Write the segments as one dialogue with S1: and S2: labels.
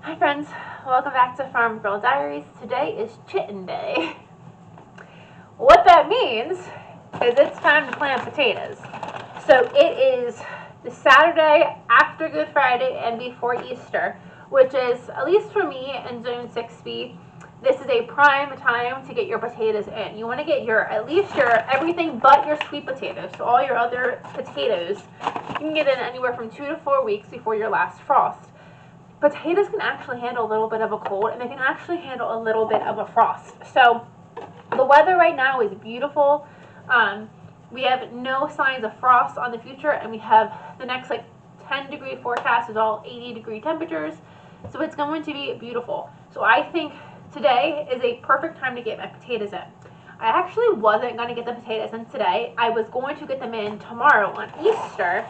S1: Hi friends, welcome back to Farm Girl Diaries. Today is Chitin Day. What that means is it's time to plant potatoes. So it is the Saturday after Good Friday and before Easter, which is, at least for me in Zone 6B, this is a prime time to get your potatoes in. You want to get at least your everything but your sweet potatoes. So all your other potatoes, you can get in anywhere from 2 to 4 weeks before your last frost. Potatoes can actually handle a little bit of a cold, and they can actually handle a little bit of a frost. So the weather right now is beautiful. We have no signs of frost on the future, and we have the next 10-degree forecast is all 80-degree temperatures. So it's going to be beautiful. So I think today is a perfect time to get my potatoes in. I actually wasn't going to get the potatoes in today. I was going to get them in tomorrow on Easter,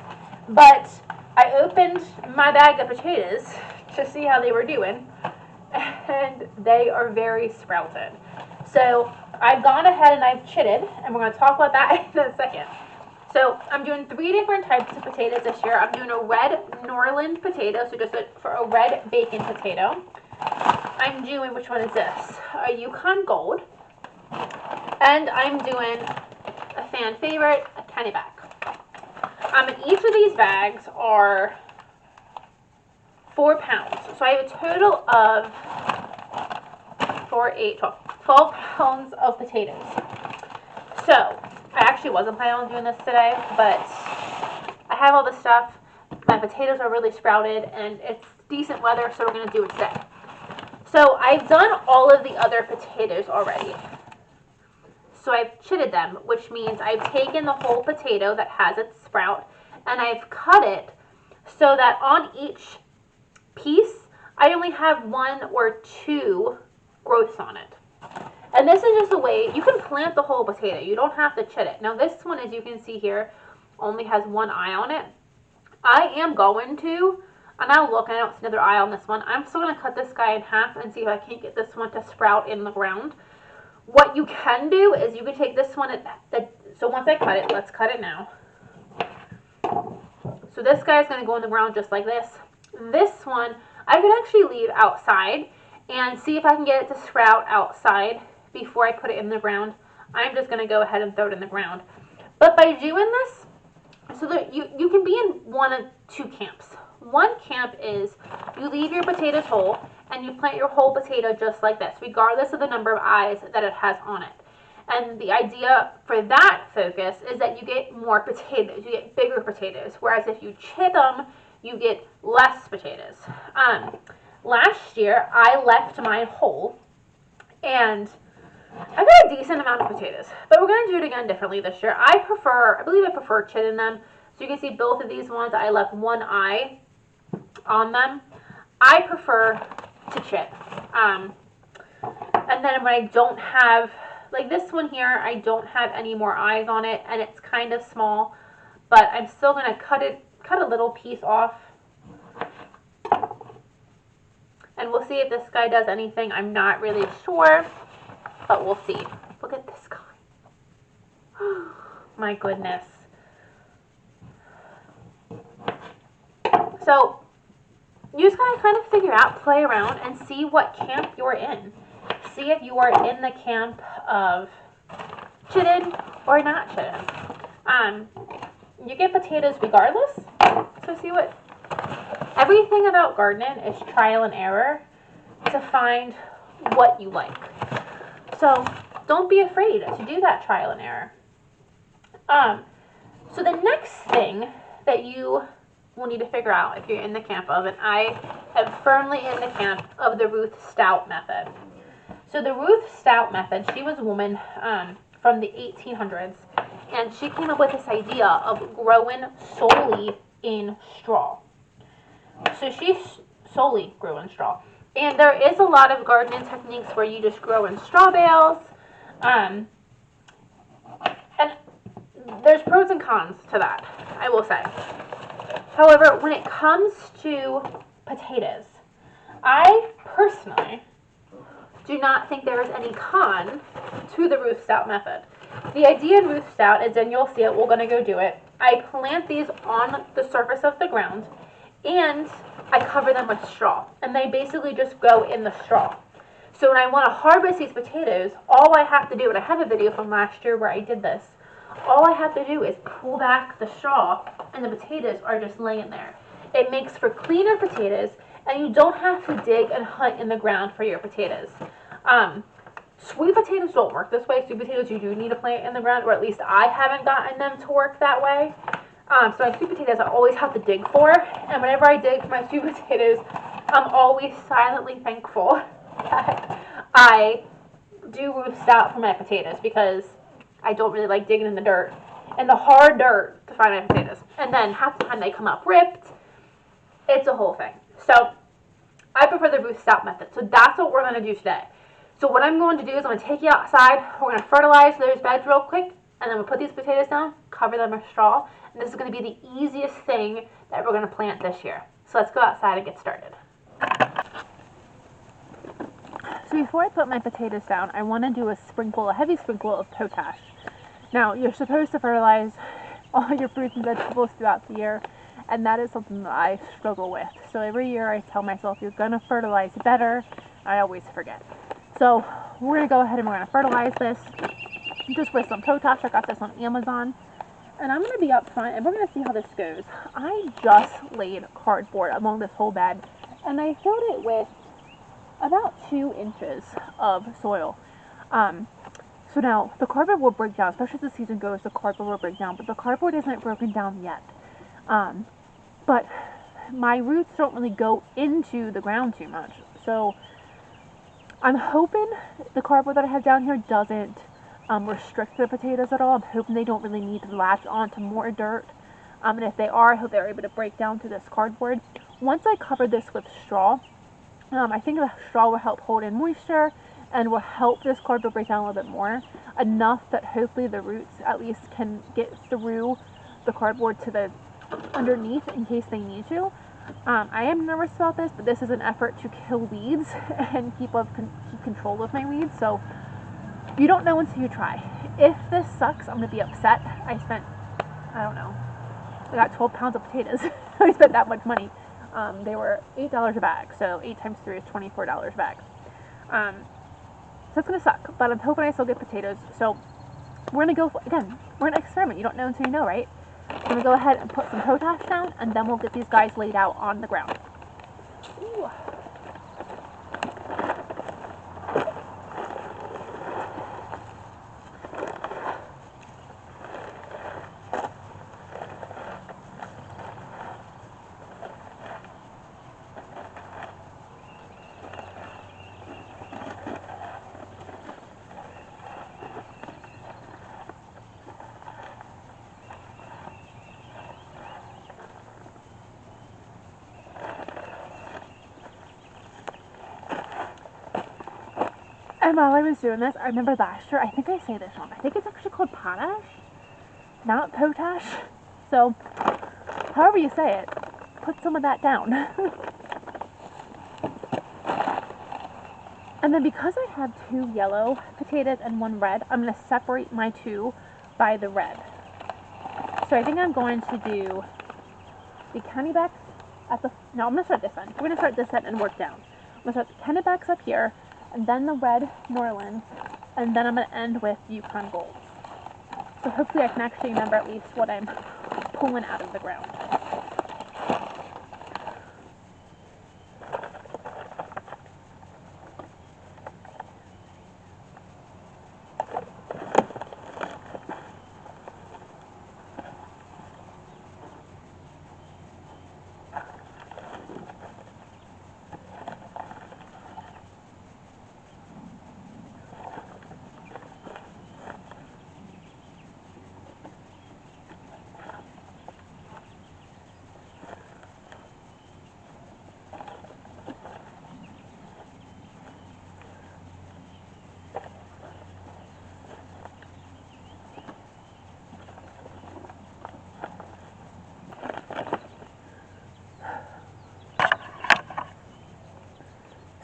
S1: but I opened my bag of potatoes to see how they were doing, and they are very sprouted. So I've gone ahead and I've chitted, and we're going to talk about that in a second. So I'm doing 3 different types of potatoes this year. I'm doing a red Norland potato, so just for a red bacon potato. I'm doing, which one is this? A Yukon Gold. And I'm doing a fan favorite, a Kennebec. And each of these bags are 4 pounds. So I have a total of 12 pounds of potatoes. So I actually wasn't planning on doing this today, but I have all this stuff. My potatoes are really sprouted, and it's decent weather, so we're going to do it today. So I've done all of the other potatoes already. So I've chitted them, which means I've taken the whole potato that has its sprout, and I've cut it so that on each piece, I only have 1 or 2 growths on it. And this is just a way, you can plant the whole potato. You don't have to chit it. Now this one, as you can see here, only has 1 eye on it. I am going to, and I'll look, I don't see another eye on this one. I'm still going to cut this guy in half and see if I can't get this one to sprout in the ground. What you can do is you can take this one, so once I cut it, let's cut it now. So this guy is going to go in the ground just like this. This one, I could actually leave outside and see if I can get it to sprout outside before I put it in the ground. I'm just going to go ahead and throw it in the ground. But by doing this, so that you can be in one of 2 camps. One camp is you leave your potatoes whole and you plant your whole potato just like this, regardless of the number of eyes that it has on it. And the idea for that focus is that you get more potatoes, you get bigger potatoes, whereas if you chit them, you get less potatoes. Last year, I left mine whole, and I got a decent amount of potatoes, but we're going to do it again differently this year. I believe I prefer chitting them. So you can see both of these ones, I left 1 eye on them. I prefer to chit. And then when I don't have, like this one here, I don't have any more eyes on it, and it's kind of small, but I'm still going to cut a little piece off. And we'll see if this guy does anything. I'm not really sure, but we'll see. Look at this guy. My goodness. So you just gotta kind of figure out, play around, and see what camp you're in. See if you are in the camp of chitted or not chitted. You get potatoes regardless. So see what. Everything about gardening is trial and error to find what you like. So don't be afraid to do that trial and error. So the next thing that you will need to figure out if you're in the camp of, and I am firmly in the camp of the Ruth Stout method. So the Ruth Stout method, she was a woman from the 1800s, and she came up with this idea of growing solely in straw. So she solely grew in straw. And there is a lot of gardening techniques where you just grow in straw bales. And there's pros and cons to that, I will say. However, when it comes to potatoes, I personally do not think there is any con to the Ruth Stout method. The idea in Ruth Stout is, and you'll see it, we're going to go do it. I plant these on the surface of the ground, And I cover them with straw, and they basically just go in the straw. So when I want to harvest these potatoes, all I have to do, and I have a video from last year where I did this, all I have to do is pull back the straw, and the potatoes are just laying there. It makes for cleaner potatoes, and you don't have to dig and hunt in the ground for your potatoes. Sweet potatoes don't work this way. Sweet potatoes, you do need to plant in the ground, or at least I haven't gotten them to work that way. So my sweet potatoes I always have to dig for, and whenever I dig for my sweet potatoes, I'm always silently thankful that I do roost out for my potatoes, because I don't really like digging in the dirt, and the hard dirt to find my potatoes. And then half the time they come up ripped. It's a whole thing. So I prefer the roost out method. So that's what we're going to do today. So what I'm going to do is I'm going to take you outside. We're going to fertilize those beds real quick, and then we'll put these potatoes down, cover them with straw, and this is going to be the easiest thing that we're going to plant this year. So let's go outside and get started. So before I put my potatoes down, I want to do a heavy sprinkle of potash. Now, you're supposed to fertilize all your fruits and vegetables throughout the year, and that is something that I struggle with. So every year I tell myself, you're going to fertilize better. I always forget. So we're going to go ahead and we're going to fertilize this just with some potash. I got this on Amazon. And I'm going to be up front, and we're going to see how this goes. I just laid cardboard along this whole bed, and I filled it with about 2 inches of soil. So now, the cardboard will break down, especially as the season goes, the cardboard will break down, but the cardboard isn't broken down yet. But my roots don't really go into the ground too much, so I'm hoping the cardboard that I have down here doesn't restrict the potatoes at all. I'm hoping they don't really need to latch onto more dirt. And if they are, I hope they're able to break down through this cardboard. Once I cover this with straw, I think the straw will help hold in moisture and will help this cardboard break down a little bit more. Enough that hopefully the roots at least can get through the cardboard to the underneath in case they need to. I am nervous about this, but this is an effort to kill weeds and keep control of my weeds. So you don't know until you try. If this sucks, I'm going to be upset. I spent, I don't know, I got 12 pounds of potatoes. I spent that much money. They were $8 a bag, so 8 times 3 is $24 a bag. So it's going to suck, but I'm hoping I still get potatoes. So we're going to go, again, we're going to experiment. You don't know until you know, right? I'm going to go ahead and put some potash down, and then we'll get these guys laid out on the ground. Ooh. And while I was doing this, I remember last year, I think I say this wrong, I think it's actually called potash, not potash. So, however you say it, put some of that down. And then because I have 2 yellow potatoes and 1 red, I'm going to separate my 2 by the red. So I think I'm going to do the Kennebecks at the, no, I'm going to start this end. We're going to start this end and work down. I'm going to start the Kennebecks up here, and then the red Norlands, and then I'm going to end with Yukon Golds. So hopefully I can actually remember at least what I'm pulling out of the ground.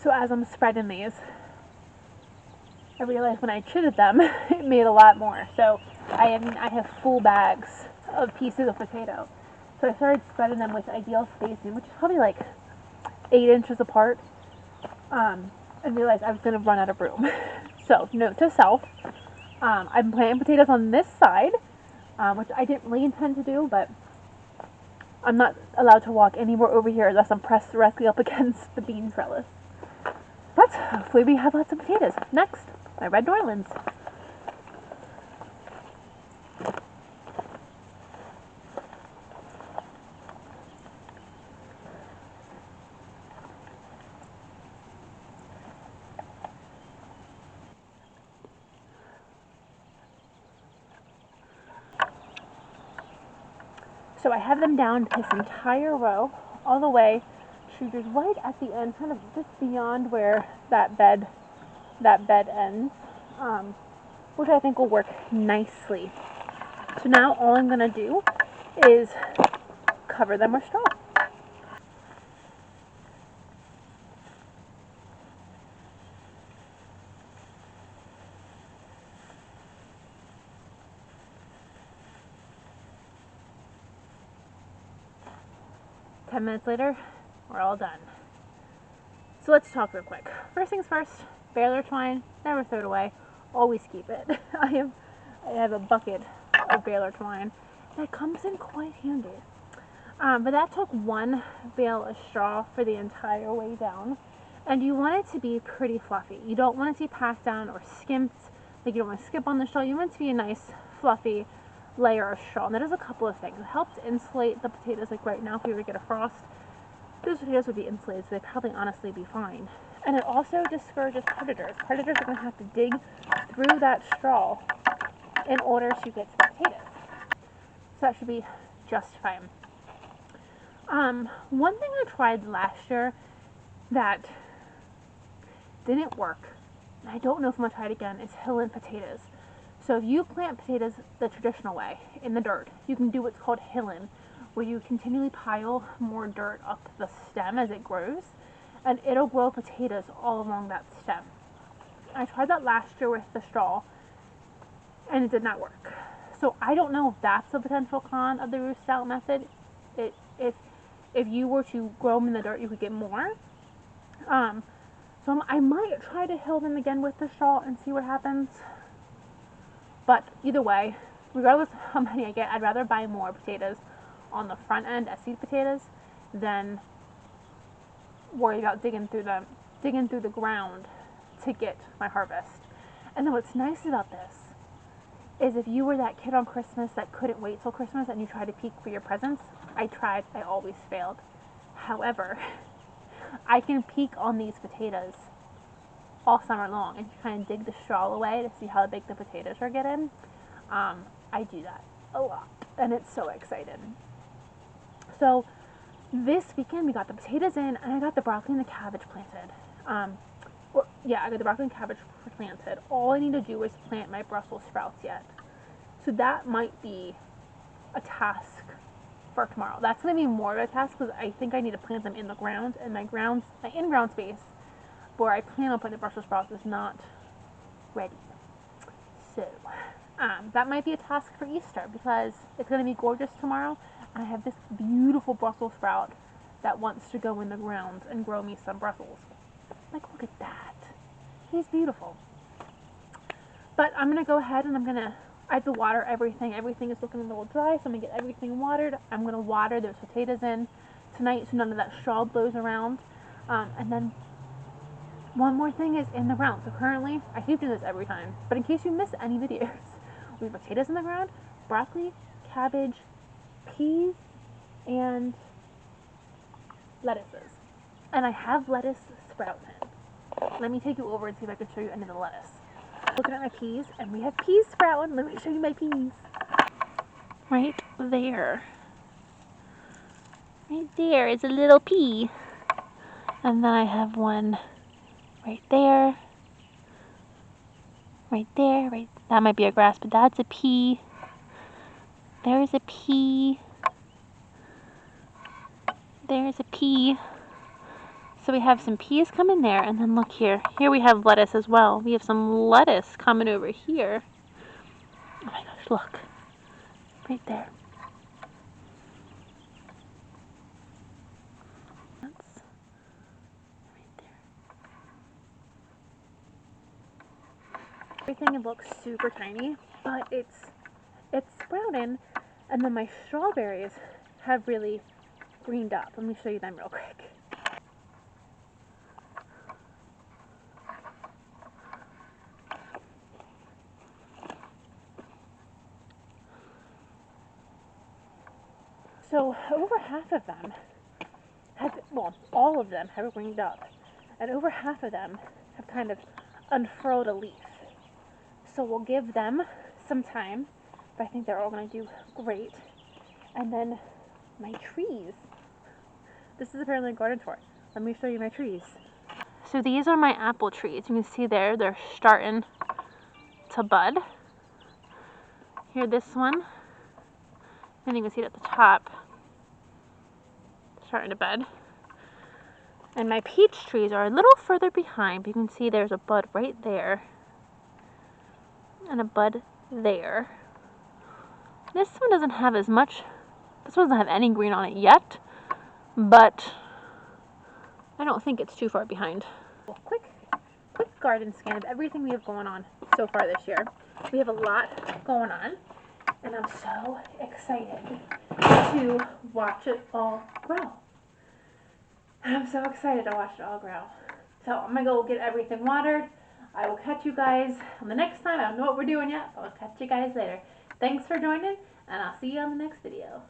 S1: So as I'm spreading these, I realized when I chitted them, it made a lot more. So I have full bags of pieces of potato. So So I started spreading them with ideal spacing, which is probably like 8 inches apart, and realized I was going to run out of room. So, note to self, I'm planting potatoes on this side, which I didn't really intend to do, but I'm not allowed to walk anywhere over here unless I'm pressed directly up against the bean trellis. But hopefully we have lots of potatoes. Next, my red Norlands. So I have them down this entire row, all the way to just right at the end, kind of just beyond where that bed ends, which I think will work nicely. So now all I'm going to do is cover them with straw. Ten minutes later, we're all done. So let's talk real quick. First things first, baler twine, never throw it away. Always keep it. I have a bucket of baler twine that comes in quite handy. But that took one bale of straw for the entire way down. And you want it to be pretty fluffy. You don't want it to be passed down or skimped. Like you don't want to skip on the straw. You want it to be a nice fluffy layer of straw. And that does a couple of things. It helps insulate the potatoes. Like right now, if you were to get a frost, those potatoes would be insulated, so they'd probably honestly be fine. And it also discourages predators. Predators are going to have to dig through that straw in order to get to the potatoes. So that should be just fine. One thing I tried last year that didn't work, and I don't know if I'm going to try it again, is hilling potatoes. So if you plant potatoes the traditional way, in the dirt, you can do what's called hilling, where you continually pile more dirt up the stem as it grows, and it'll grow potatoes all along that stem. I tried that last year with the straw, and it did not work. So I don't know if that's a potential con of the roost out method. If you were to grow them in the dirt, you could get more. So I might try to hill them again with the straw and see what happens. But either way, regardless of how many I get, I'd rather buy more potatoes on the front end as seed potatoes than worry about digging through the ground to get my harvest. And then what's nice about this is if you were that kid on Christmas that couldn't wait till Christmas and you tried to peek for your presents, I tried, I always failed. However, I can peek on these potatoes all summer long and kind of dig the straw away to see how big the potatoes are getting. I do that a lot, and it's so exciting. So this weekend we got the potatoes in, and I got the broccoli and the cabbage planted. I got the broccoli and cabbage planted. All I need to do is plant my Brussels sprouts yet. So that might be a task for tomorrow. That's going to be more of a task because I think I need to plant them in the ground, and my in-ground space where I plan on putting the Brussels sprouts is not ready. So that might be a task for Easter because it's going to be gorgeous tomorrow, and I have this beautiful Brussels sprout that wants to go in the ground and grow me some Brussels. Like, look at that. He's beautiful. But I'm going to go ahead and I have to water everything. Everything is looking a little dry, so I'm going to get everything watered. I'm going to water those potatoes in tonight so none of that straw blows around. And then one more thing is in the ground. So currently, I keep doing this every time, but in case you miss any videos, we have potatoes in the ground, broccoli, cabbage, peas, and lettuces. And I have lettuce sprouting. Let me take you over and see if I can show you any of the lettuce. Looking at my peas, and we have peas sprouting. Let me show you my peas. Right there. Right there is a little pea. And then I have one right there. Right there. Right. That might be a grass, but that's a pea. There's a pea. There's a pea. So we have some peas coming there, and then look here. Here we have lettuce as well. We have some lettuce coming over here. Oh my gosh, look. Right there. Everything looks super tiny, but it's sprouting, and then my strawberries have really greened up. Let me show you them real quick. So over half of them have, well, all of them have greened up, and over half of them have kind of unfurled a leaf. So we'll give them some time, but I think they're all going to do great. And then my trees. This is apparently a garden tour. Let me show you my trees. So these are my apple trees. You can see there, they're starting to bud. Here, this one, and you can see it at the top, starting to bud. And my peach trees are a little further behind, but you can see there's a bud right there, and a bud there. This one doesn't have as much, this one doesn't have any green on it yet, but I don't think it's too far behind. Quick garden scan of everything we have going on so far this year. We have a lot going on, and I'm so excited to watch it all grow. I'm so excited to watch it all grow. So I'm gonna go get everything watered. I will catch you guys on the next time. I don't know what we're doing yet, but I'll catch you guys later. Thanks for joining, and I'll see you on the next video.